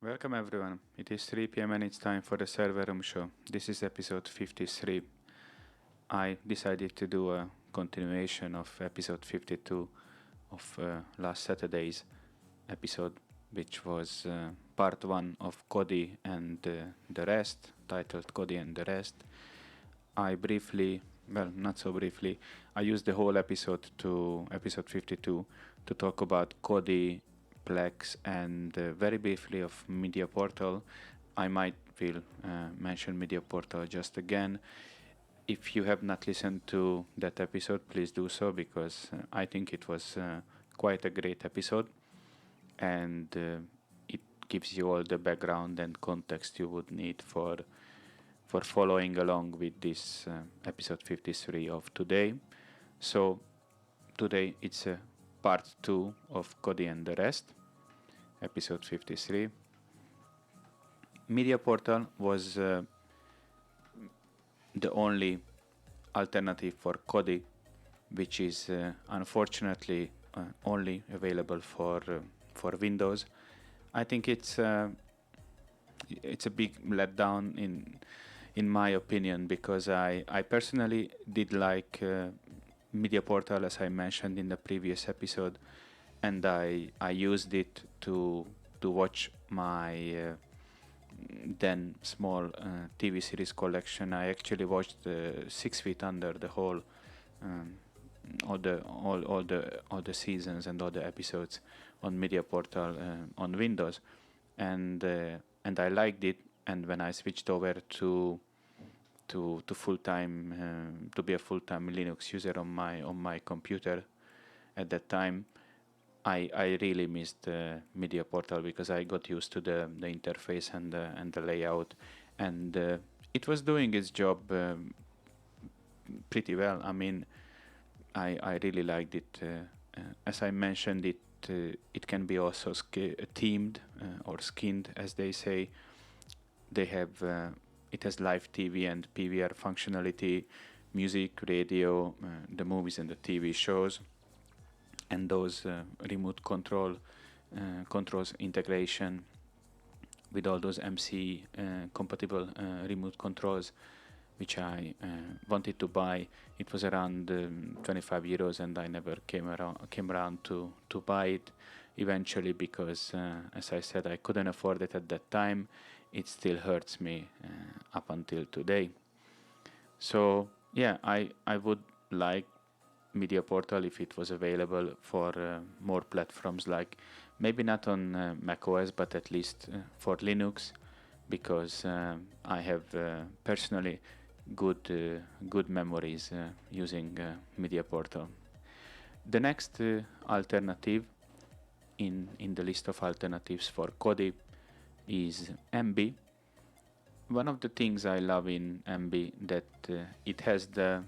Welcome everyone. It is 3 p.m. and it's time for the Server Room Show. This is episode 53. I decided to do a continuation of episode 52 of last Saturday's episode, which was part 1 of Kodi and the Rest, titled Kodi and the Rest. I briefly, well, not so briefly, I used the whole episode to episode 52 to talk about Kodi, Plex, and very briefly of Mediaportal. I might will mention Mediaportal just again. If you have not listened to that episode, please do so, because I think it was quite a great episode, and it gives you all the background and context you would need for following along with this episode 53 of today. So today it's part 2 of Kodi and the Rest, episode 53. Mediaportal was the only alternative for Kodi, which is unfortunately only available for Windows. I think it's a big letdown in my opinion, because I personally did like Mediaportal, as I mentioned in the previous episode, and I used it to watch my then small TV series collection. I actually watched 6 Feet Under, the whole all the seasons and all the episodes on Mediaportal on Windows, and I liked it. And when I switched over to full time to be a full time Linux user on my computer at that time, I really missed Mediaportal, because I got used to the interface and the layout, and it was doing its job pretty well. I mean, I really liked it. As I mentioned, it can be also themed or skinned, as they say. They have it has live TV and PVR functionality, music, radio, the movies and the TV shows, and those remote controls integration with all those MC compatible remote controls, which I wanted to buy. It was around 25 euros, and I never came around to buy it eventually, because as I said, I couldn't afford it at that time. It still hurts me up until today. So yeah, I would like Mediaportal if it was available for more platforms, like maybe not on macOS, but at least for Linux, because I have personally good memories using Mediaportal. The next alternative in the list of alternatives for Kodi is Emby. One of the things I love in Emby that it has the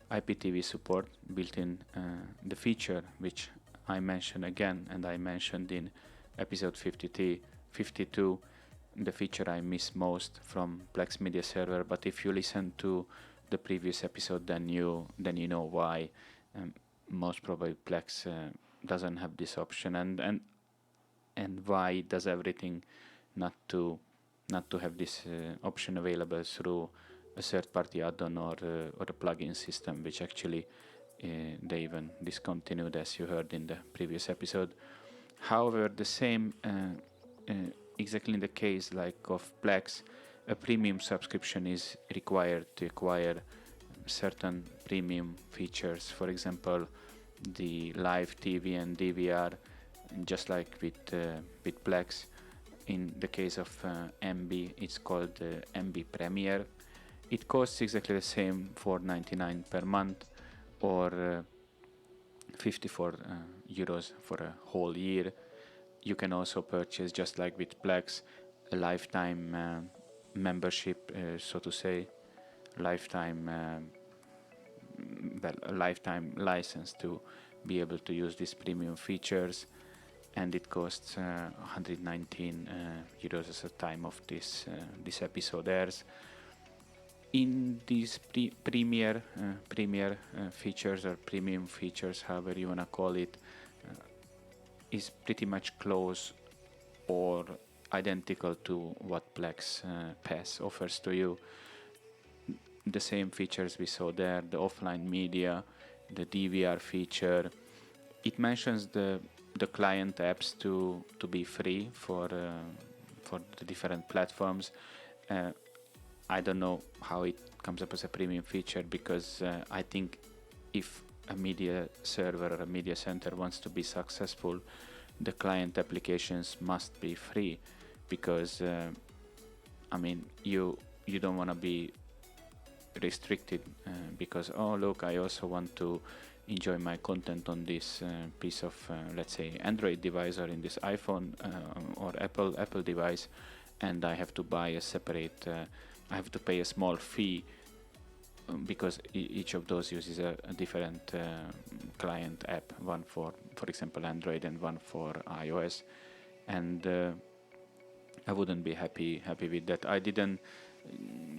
IPTV support built in, the feature which I mentioned again, and I mentioned in episode 52, the feature I miss most from Plex Media Server. But if you listen to the previous episode, then you know why. Most probably Plex doesn't have this option, and why it does everything not to have this option available through a third-party add-on or a plugin system, which actually they even discontinued, as you heard in the previous episode. However, the same exactly in the case like of Plex, a premium subscription is required to acquire certain premium features. For example, the live TV and DVR, just like with Plex. In the case of Emby, it's called Emby Premier. It costs exactly the same, $4.99 per month, or 54 euros for a whole year. You can also purchase, just like with Plex, a lifetime membership, so to say, a lifetime license to be able to use these premium features, and it costs 119 euros at the time of this episode airs. In these premier features, or premium features, however you wanna call it, is pretty much close or identical to what Plex Pass offers to you. The same features we saw there, the offline media, the DVR feature. It mentions the client apps to be free for the different platforms. I don't know how it comes up as a premium feature, because I think if a media server or a media center wants to be successful, the client applications must be free, because I mean, you don't want to be restricted because, oh look, I also want to enjoy my content on this piece of let's say Android device, or in this iPhone or Apple device, and I have to buy a separate I have to pay a small fee because each of those uses a different client app, one for example Android and one for iOS, and I wouldn't be happy with that. I didn't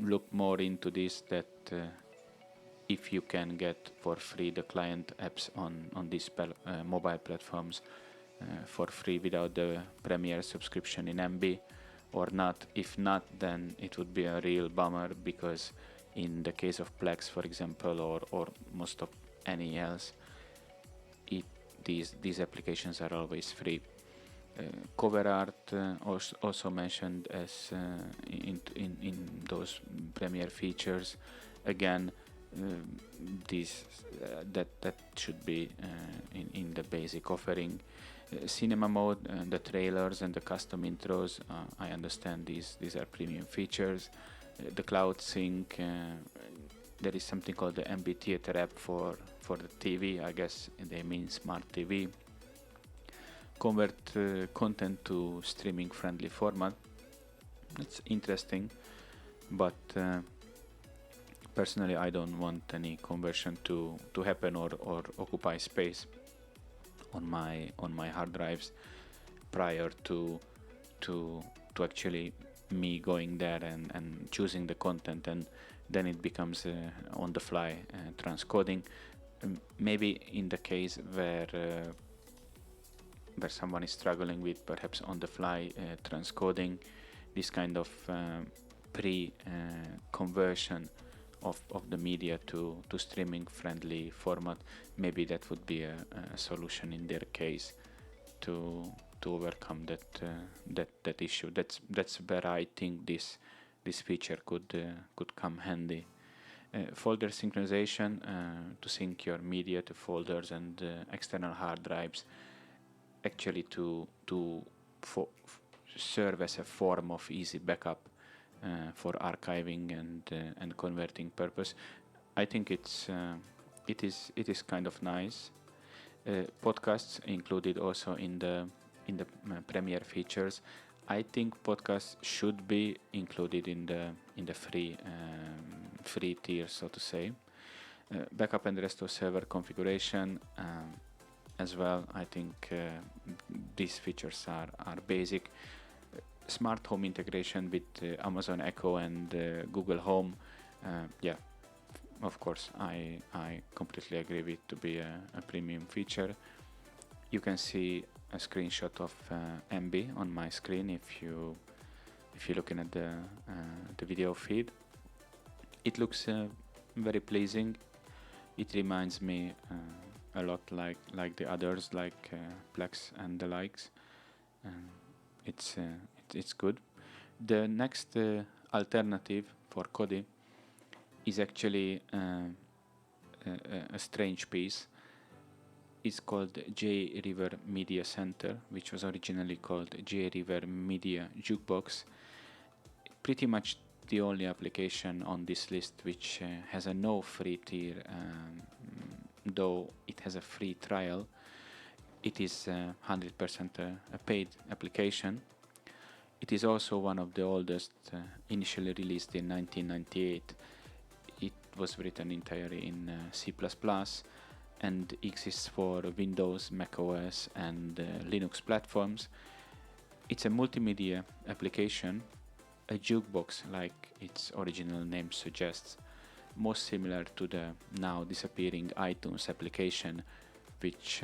look more into this, that if you can get for free the client apps on these mobile platforms for free without the Premiere subscription in Emby or not. If not, then it would be a real bummer, because in the case of Plex, for example, or most of any else, these applications are always free. Cover art also mentioned as in those Premiere features. Again, that should be in the basic offering. Cinema mode, the trailers and the custom intros, I understand these are premium features. The cloud sync, there is something called the Emby Theater app for the TV. I guess they mean smart TV. Convert content to streaming friendly format. It's interesting, but personally I don't want any conversion to happen or occupy space on my hard drives prior to actually me going there and choosing the content, and then it becomes on the fly transcoding. Maybe in the case where someone is struggling with perhaps on the fly transcoding, this kind of pre-conversion of the media to streaming friendly format, maybe that would be a solution in their case to overcome that issue. That's where I think this feature could come handy. Folder synchronization, to sync your media to folders and external hard drives, actually to serve as a form of easy backup for archiving and converting purpose. I think it is kind of nice. Podcasts included also in the Premiere features. I think podcasts should be included in the free tier, so to say. Backup and restore server configuration as well. I think these features are basic. Smart home integration with Amazon Echo and Google Home. Yeah, of course, I completely agree with to be a premium feature. You can see a screenshot of Emby on my screen if you're looking at the video feed. It looks very pleasing. It reminds me a lot like the others, like Plex and the likes. It's good. The next alternative for Kodi is actually a strange piece. It's called Jriver Media Center, which was originally called Jriver Media Jukebox. Pretty much the only application on this list which has a no free tier, though it has a free trial. It is 100% a paid application. It is also one of the oldest, initially released in 1998. It was written entirely in C++ and exists for Windows, macOS and Linux platforms. It's a multimedia application, a jukebox like its original name suggests, most similar to the now disappearing iTunes application, which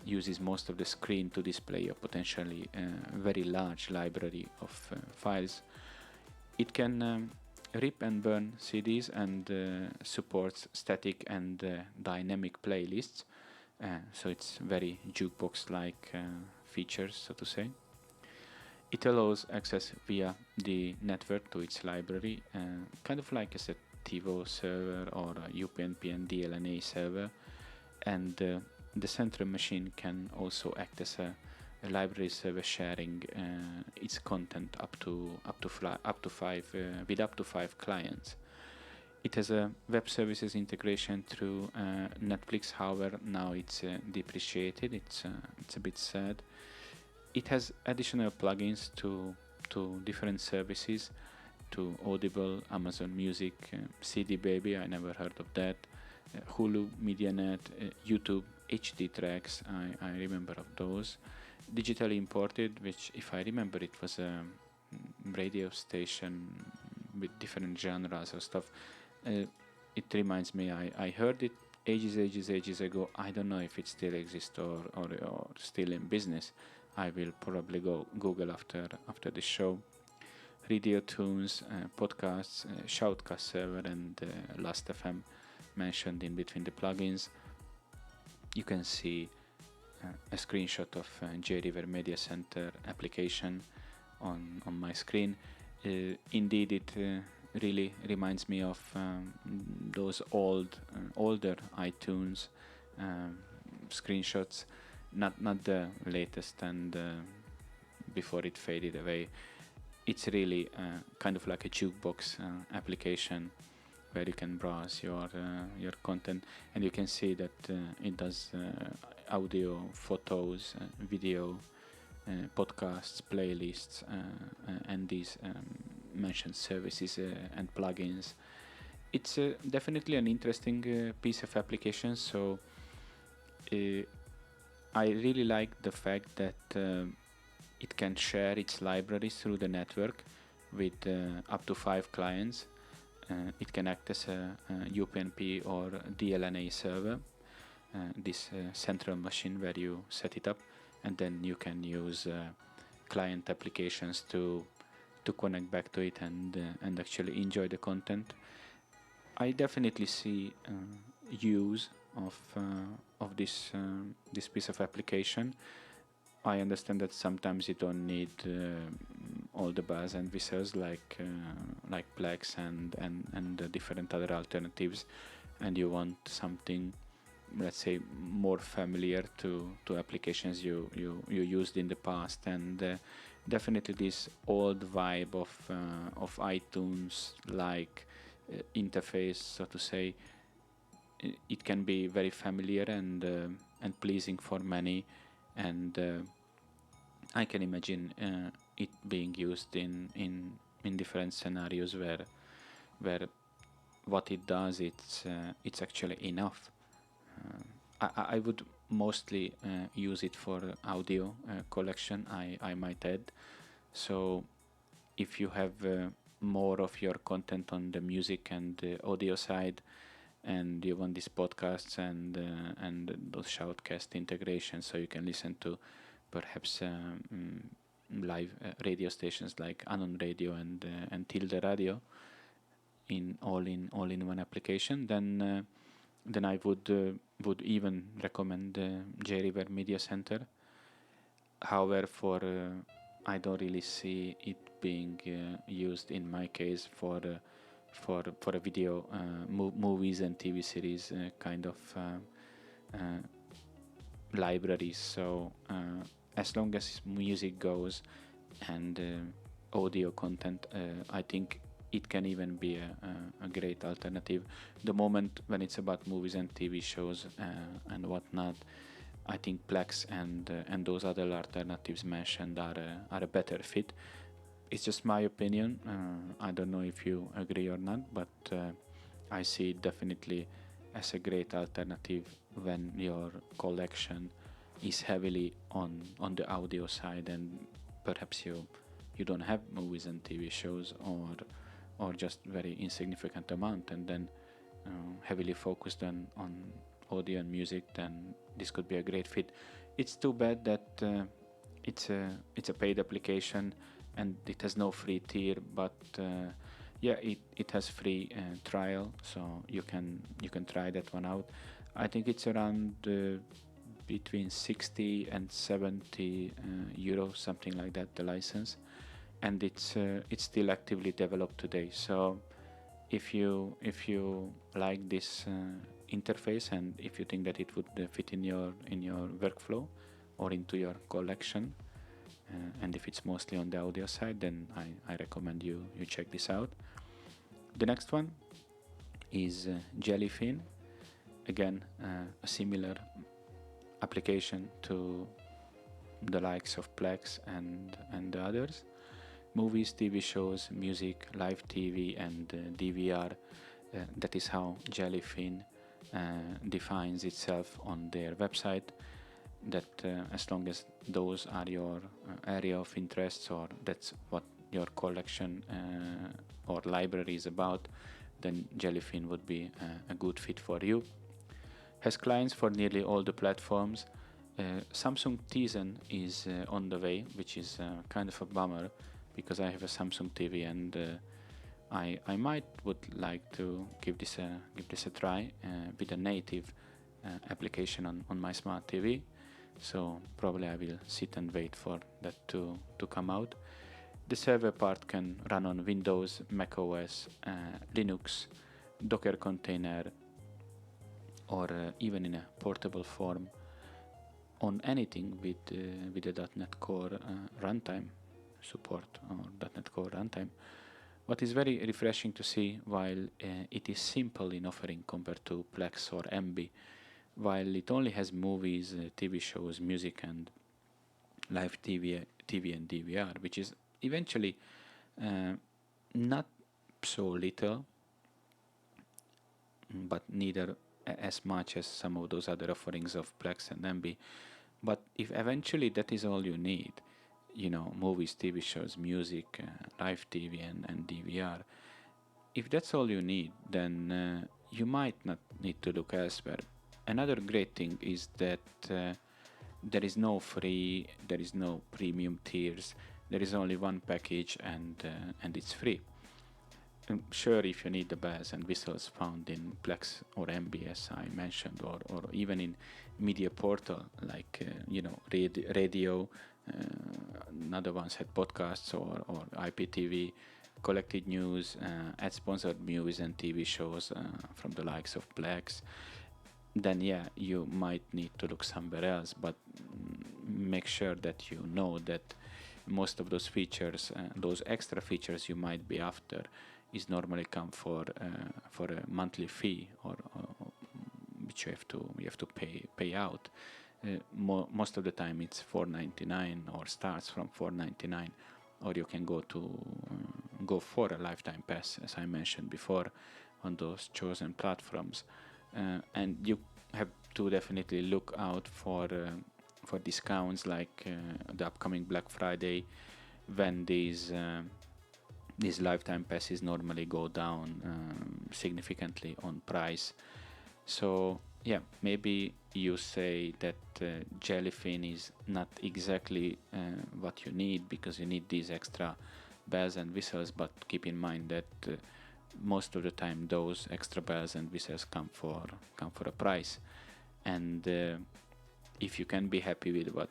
uses most of the screen to display a potentially very large library of files. It can rip and burn CDs and supports static and dynamic playlists. So it's very jukebox-like features, so to say. It allows access via the network to its library, kind of like as a TiVo server or a UPnP and DLNA server, and the central machine can also act as a library server, sharing its content up to five clients. It has a web services integration through Netflix. However, now it's depreciated. It's a bit sad. It has additional plugins to different services, to Audible, Amazon Music, CD Baby, I never heard of that, Hulu, MediaNet, YouTube, HD Tracks, I remember of those. Digitally imported, which if I remember it was a radio station with different genres or stuff. It reminds me, I heard it ages ago. I don't know if it still exists or still in business. I will probably go Google after the show. Radio tunes, podcasts, Shoutcast server, and Last.fm mentioned in between the plugins. You can see a screenshot of Jriver Media Center application on my screen. Indeed, it really reminds me of those older iTunes screenshots, not the latest and before it faded away. It's really kind of like a jukebox application where you can browse your content, and you can see that it does audio, photos, video, podcasts, playlists, and these mentioned services and plugins. It's definitely an interesting piece of application. So I really like the fact that it can share its libraries through the network with up to 5 clients. It can act as a UPnP or DLNA server, this central machine where you set it up, and then you can use client applications to connect back to it and actually enjoy the content. I definitely see use of this piece of application. I understand that sometimes you don't need all the bells and whistles like Plex and the different other alternatives, and you want something, let's say, more familiar to applications you used in the past. And definitely this old vibe of iTunes like interface, so to say, it can be very familiar and pleasing for many. And I can imagine it being used in different scenarios where what it does, it's actually enough. I would mostly use it for audio collection, I might add. So if you have more of your content on the music and the audio side, and you want these podcasts and those shoutcast integrations, so you can listen to perhaps live radio stations like Anon Radio and Tilde Radio in all in one application, then I would even recommend Jriver Media Center. However, I don't really see it being used in my case for a video, movies and TV series kind of libraries. So as long as music goes and audio content, I think it can even be a great alternative. The moment when it's about movies and TV shows and whatnot, I think Plex and those other alternatives mentioned are a better fit. It's just my opinion. I don't know if you agree or not, but I see it definitely as a great alternative when your collection is heavily on the audio side, and perhaps you don't have movies and TV shows, or just very insignificant amount, and then heavily focused on audio and music, then this could be a great fit. It's too bad that it's a paid application and it has no free tier, but yeah, it has free trial, so you can try that one out. I think it's around between 60 and 70 euros, something like that, the license, and it's still actively developed today. So if you like this interface, and if you think that it would fit in your workflow or into your collection, and if it's mostly on the audio side, then I recommend you check this out. The next one is Jellyfin. Again, a similar application to the likes of Plex and the others. Movies, TV shows, music, live TV, and DVR. That is how Jellyfin defines itself on their website. That as long as those are your area of interests, or that's what your collection or library is about, then Jellyfin would be a good fit for you. Has clients for nearly all the platforms. Samsung Tizen is on the way, which is kind of a bummer, because I have a Samsung TV, and I might would like to give this a try with a native application on my smart TV. So probably I will sit and wait for that to come out. The server part can run on Windows, Mac OS, Linux, Docker container, or even in a portable form on anything with the .NET Core runtime support, or .NET Core runtime. What is very refreshing to see, while it is simple in offering compared to Plex or Emby, while it only has movies, TV shows, music, and live TV and DVR, which is eventually not so little, but neither as much as some of those other offerings of Plex and Emby. But if eventually that is all you need, movies, TV shows, music, live TV, and DVR, if that's all you need, then you might not need to look elsewhere. Another great thing is that there is no free, there is no premium tiers, there is only one package, and it's free. Sure, if you need the bells and whistles found in Plex or Emby, as I mentioned, or even in Mediaportal, like radio, another ones had podcasts, or IPTV, collected news, ad-sponsored movies and TV shows from the likes of Plex, then yeah, you might need to look somewhere else, but make sure that you know that most of those features, those extra features you might be after, is normally come for a monthly fee, or which you have to pay out. Most of the time it's $4.99, or starts from $4.99, or you can go for a lifetime pass, as I mentioned before, on those chosen platforms. And you have to definitely look out for discounts, like the upcoming Black Friday, when these lifetime passes normally go down significantly on price. So yeah, maybe you say that Jellyfin is not exactly what you need, because you need these extra bells and whistles, but keep in mind that most of the time those extra bells and whistles come for a price. And if you can be happy with what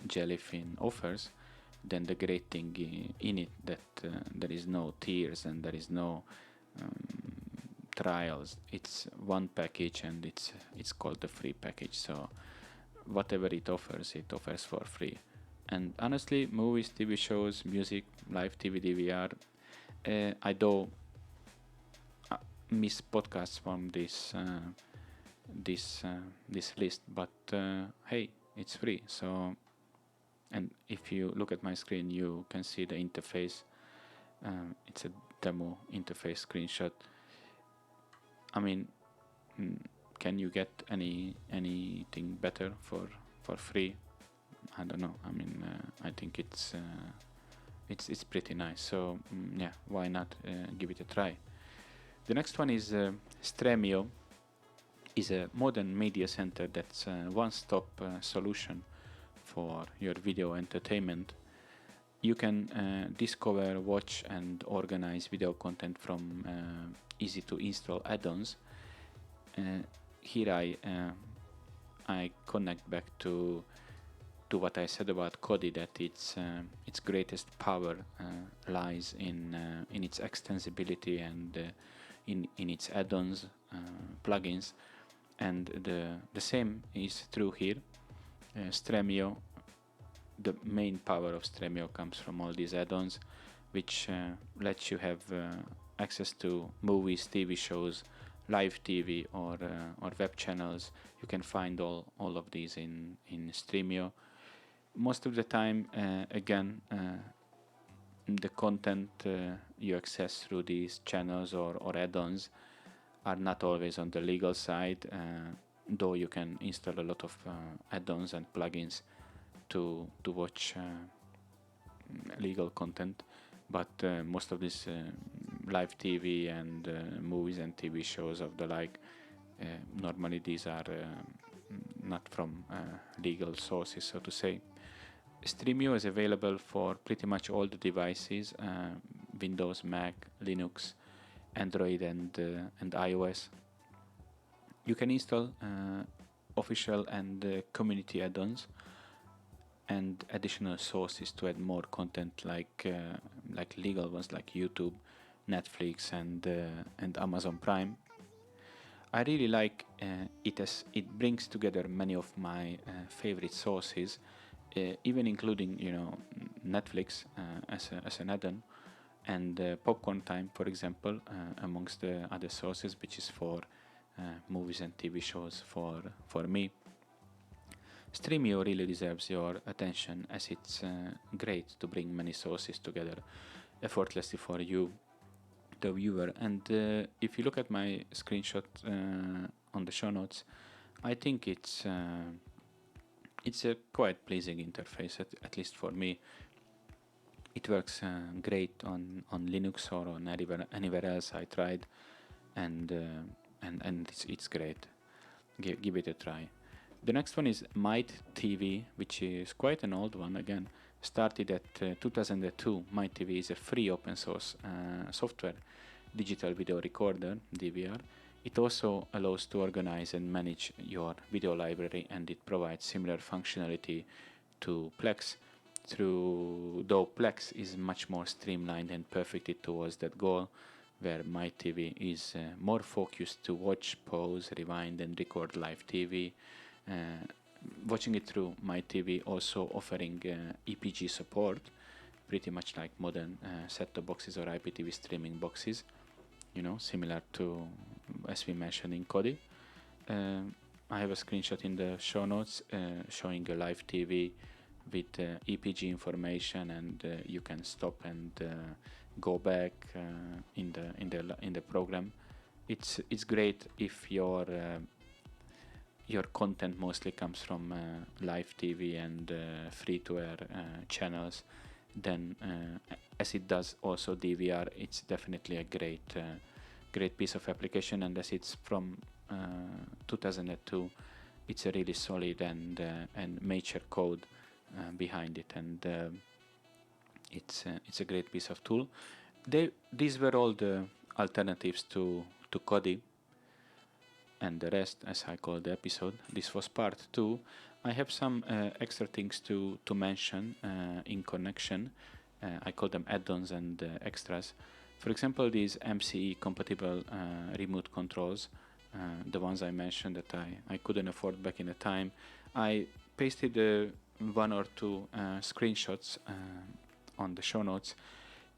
Jellyfin offers, then the great thing in it that there is no tiers and there is no trials. It's one package, and it's called the free package. So whatever it offers for free. And honestly, movies, TV shows, music, live TV, DVR, I do miss podcasts from this list, but hey, it's free. So, and if you look at my screen, you can see the interface. It's a demo interface screenshot. I mean, can you get anything better for free? I don't know. I mean, I think it's pretty nice. So yeah, why not give it a try? The next one is Stremio. is a modern media center that's a one-stop solution for your video entertainment. You can discover, watch, and organize video content from easy to install add-ons. Here I connect back to what I said about Kodi, that its greatest power lies in its extensibility and in its add-ons, plugins, and the same is true here. Stremio, the main power of Stremio comes from all these add-ons, which lets you have access to movies, TV shows, live TV, or web channels. You can find all of these in Streamio. Most of the time, again, the content you access through these channels or add-ons are not always on the legal side, though you can install a lot of add-ons and plugins to watch legal content. But most of this live TV and movies and TV shows of the like, normally these are not from legal sources, so to say. Streamio is available for pretty much all the devices, Windows, Mac, Linux, Android, and iOS. You can install official and community add-ons and additional sources to add more content, like legal ones like YouTube, Netflix, and Amazon Prime. I really like it, as it brings together many of my favorite sources, even including Netflix as an add-on, and Popcorn Time, for example, amongst the other sources, which is for movies and TV shows for me. Streamio really deserves your attention, as it's great to bring many sources together effortlessly for you, the viewer. And if you look at my screenshot on the show notes, I think it's a quite pleasing interface, at least for me. It works great on Linux or on anywhere else I tried, and it's great. Give it a try. The next one is MyTV, which is quite an old one. Again, started at 2002. MyTV is a free open source software digital video recorder, DVR. It also allows to organize and manage your video library, and it provides similar functionality to Plex, though Plex is much more streamlined and perfected towards that goal, where MyTV is more focused to watch, pause, rewind, and record live TV. Watching it through MyTV also offering EPG support, pretty much like modern set-top boxes or IPTV streaming boxes, similar to, as we mentioned, in Kodi. I have a screenshot in the show notes showing a live TV with EPG information, and you can stop and go back in the program. It's great if your content mostly comes from live TV and free-to-air channels. Then, as it does also DVR, it's definitely a great piece of application. And as it's from 2002, it's a really solid and mature code behind it, and it's a great piece of tool. These were all the alternatives to Kodi and the rest, as I call the episode. This was part 2. I have some extra things to mention in connection. I call them add-ons and extras. For example, these MCE compatible remote controls, the ones I mentioned that I couldn't afford back in the time. I pasted one or two screenshots on the show notes.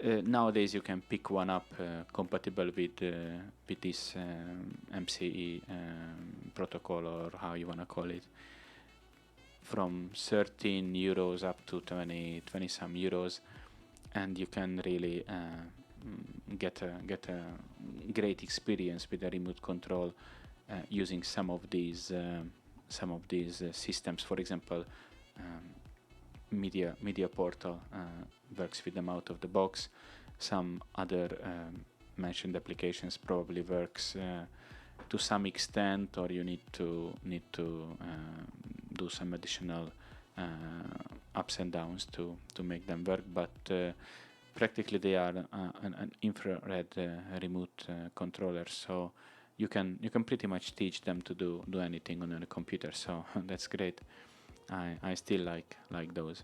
Nowadays you can pick one up compatible with this MCE protocol, or how you want to call it, from 13 euros up to 20 some euros, and you can really get a great experience with the remote control using some of these systems. For example, Mediaportal works with them out of the box. Some other mentioned applications probably works to some extent, or you need to do some additional ups and downs to make them work. But practically they are an infrared remote controller, so you can pretty much teach them to do anything on a computer. So that's great. I still like those.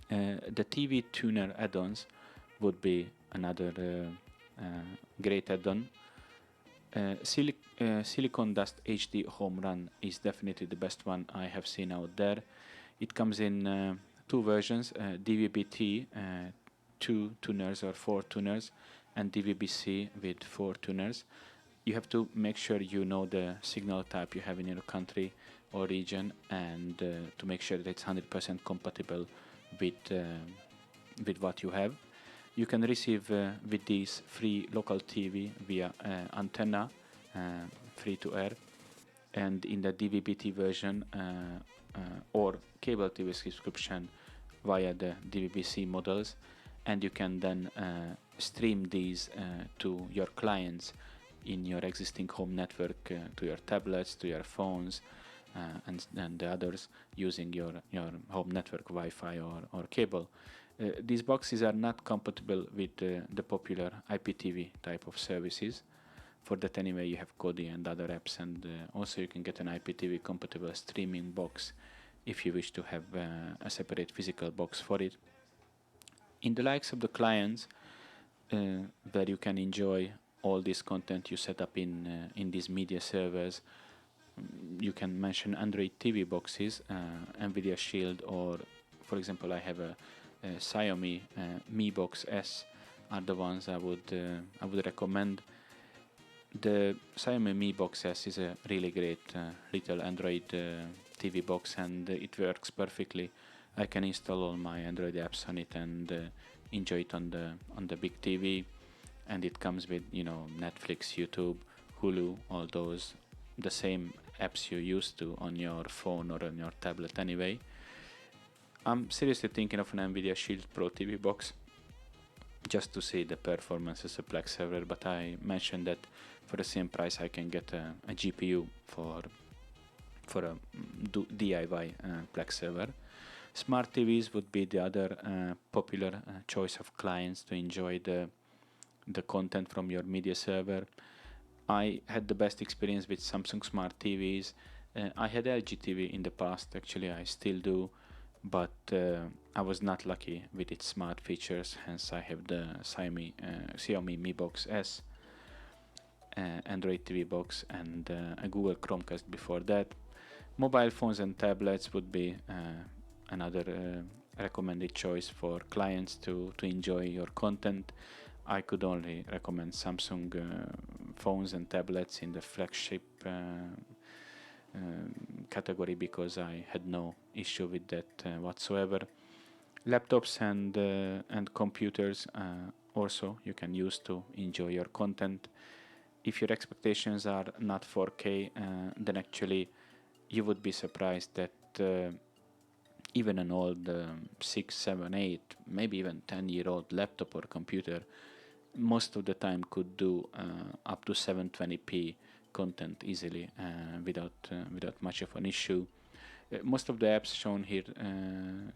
The TV tuner add-ons would be another great add-on. Silicon Dust HD Home Run is definitely the best one I have seen out there. It comes in two versions, DVB-T, 2 tuners or 4 tuners, and DVB-C with 4 tuners. You have to make sure you know the signal type you have in your country or region, and to make sure that it's 100% compatible with what you have. You can receive with these free local TV via antenna, free to air, and in the DVB-T version or cable TV subscription via the DVB-C models, and you can then stream these to your clients in your existing home network, to your tablets, to your phones, and the others using your home network Wi-Fi or cable. These boxes are not compatible with the popular IPTV type of services. For that anyway, you have Kodi and other apps, and also you can get an IPTV compatible streaming box if you wish to have a separate physical box for it. In the likes of the clients, where you can enjoy all this content you set up in these media servers, you can mention Android TV boxes, Nvidia Shield, or for example I have a Xiaomi Mi Box S are the ones I would recommend. The Xiaomi Mi Box S is a really great little Android TV box, and it works perfectly. I can install all my Android apps on it and enjoy it on the big TV, and it comes with, you know, Netflix, YouTube, Hulu, all those, the same apps you used to on your phone or on your tablet anyway. I'm seriously thinking of an Nvidia Shield Pro TV box just to see the performance as a Plex server, but I mentioned that for the same price I can get a GPU for a DIY Plex server. Smart TVs would be the other popular choice of clients to enjoy the content from your media server. I had the best experience with Samsung Smart TVs. I had LG TV in the past, actually I still do, but I was not lucky with its smart features, hence I have the Xiaomi Mi Box S, Android TV box, and a Google Chromecast before that. Mobile phones and tablets would be another recommended choice for clients to enjoy your content. I could only recommend Samsung phones and tablets in the flagship category because I had no issue with that whatsoever. Laptops and computers also you can use to enjoy your content. If your expectations are not 4K, then actually you would be surprised that even an old 6, 7, 8, maybe even 10-year-old laptop or computer most of the time could do up to 720p content easily without much of an issue. Most of the apps shown here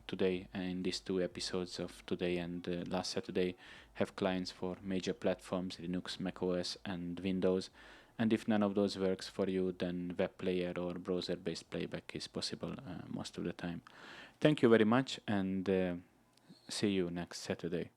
today in these two episodes of today and last Saturday have clients for major platforms, Linux, macOS and Windows, and if none of those works for you, then web player or browser-based playback is possible most of the time. Thank you very much, and see you next Saturday.